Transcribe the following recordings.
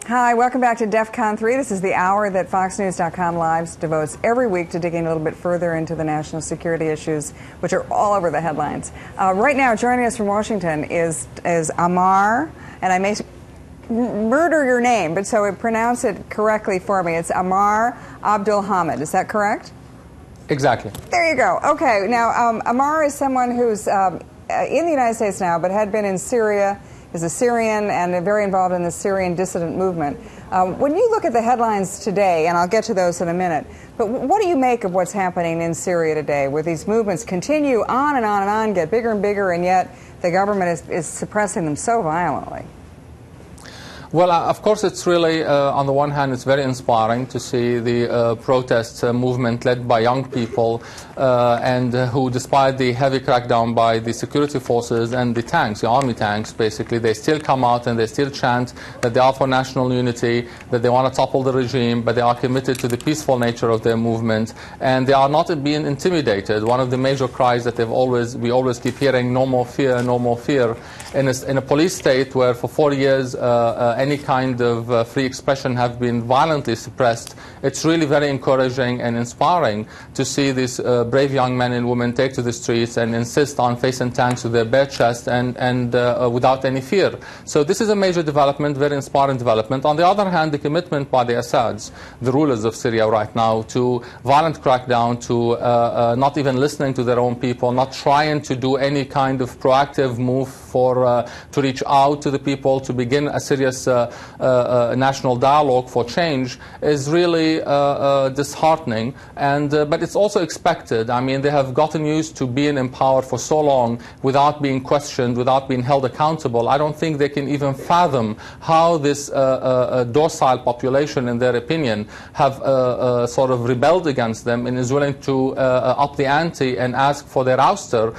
Hi, welcome back to DEFCON 3. This is the hour that FoxNews.com Live devotes every week to digging a little bit further into the national security issues, which are all over the headlines. Right now, joining us from Washington is Amar, and I may murder your name, but so pronounce it correctly for me. It's Amar Abdulhamid. Is that correct? Exactly. There you go. Okay. Now, Amar is someone who's in the United States now, but had been in Syria, is a Syrian and very involved in the Syrian dissident movement. When you look at the headlines today, and I'll get to those in a minute, but what do you make of what's happening in Syria today, where these movements continue on and on and on, get bigger and bigger, and yet the government is suppressing them so violently? Well, of course, it's really, on the one hand, it's very inspiring to see the protest movement led by young people and who, despite the heavy crackdown by the security forces and the tanks, the army tanks, basically, they still come out and they still chant that they are for national unity, that they want to topple the regime, but they are committed to the peaceful nature of their movement, and they are not being intimidated. One of the major cries that we always keep hearing, no more fear, no more fear, in a police state where for 4 years any kind of free expression have been violently suppressed. It's really very encouraging and inspiring to see these brave young men and women take to the streets and insist on facing tanks with their bare chest and without any fear. So this is a major development, very inspiring development. On the other hand, the commitment by the Assads, the rulers of Syria right now, to violent crackdown, to not even listening to their own people, not trying to do any kind of proactive move to reach out to the people, to begin a serious national dialogue for change, is really disheartening. But it's also expected. I mean, they have gotten used to being in power for so long without being questioned, without being held accountable. I don't think they can even fathom how this docile population, in their opinion, have sort of rebelled against them and is willing to up the ante and ask for their ouster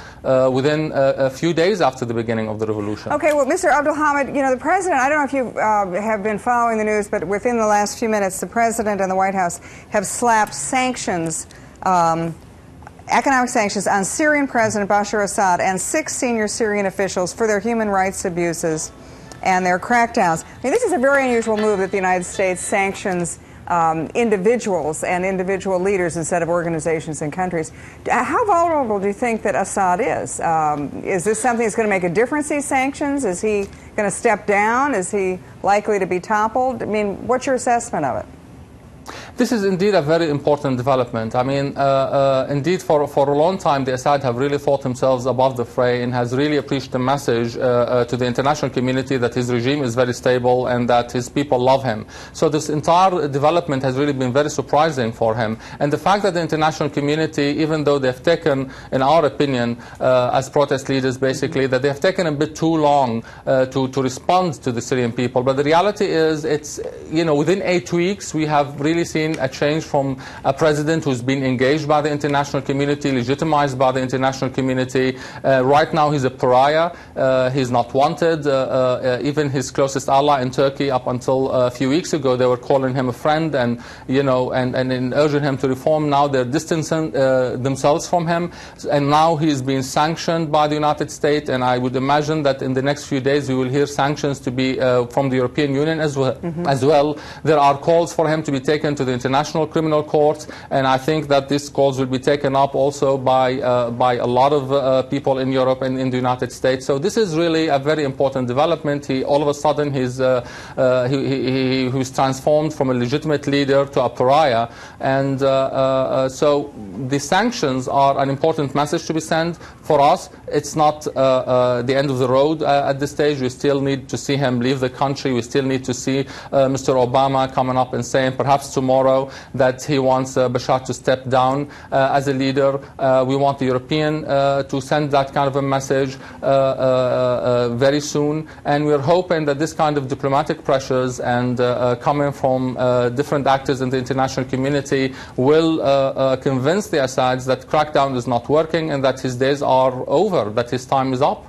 within a few days after the beginning of the revolution. Okay, well, Mr. Abdulhamid, you know, the president, I don't know if you have been following the news, but within the last few minutes, the president and the White House have slapped sanctions, economic sanctions on Syrian President Bashar Assad and 6 senior Syrian officials for their human rights abuses and their crackdowns. I mean, this is a very unusual move that the United States sanctions individuals and individual leaders instead of organizations and countries. How vulnerable do you think that Assad is? Is this something that's going to make a difference, these sanctions? Is he going to step down? Is he likely to be toppled? I mean, what's your assessment of it? This is indeed a very important development. I mean, indeed, for a long time, the Assad have really thought themselves above the fray and has really preached the message to the international community that his regime is very stable and that his people love him. So this entire development has really been very surprising for him. And the fact that the international community, even though they've taken, in our opinion, as protest leaders, basically, that they have taken a bit too long to respond to the Syrian people. But the reality is, it's, you know, within 8 weeks, we have really seen a change from a president who's been engaged by the international community, legitimized by the international community. Right now he's a pariah. He's not wanted. Even his closest ally in Turkey, up until a few weeks ago, they were calling him a friend and, you know, and urging him to reform. Now they're distancing themselves from him. And now he's being sanctioned by the United States. And I would imagine that in the next few days we will hear sanctions to be from the European Union as well. As well, there are calls for him to be taken to the International Criminal Court, and I think that these calls will be taken up also by a lot of people in Europe and in the United States. So this is really a very important development. All of a sudden he was transformed from a legitimate leader to a pariah, and so the sanctions are an important message to be sent. For us, it's not the end of the road at this stage. We still need to see him leave the country. We still need to see Mr. Obama coming up and saying perhaps tomorrow that he wants Bashar to step down as a leader. We want the European to send that kind of a message very soon, and we're hoping that this kind of diplomatic pressures and coming from different actors in the international community will convince the Assads that crackdown is not working and that his days are over, that his time is up.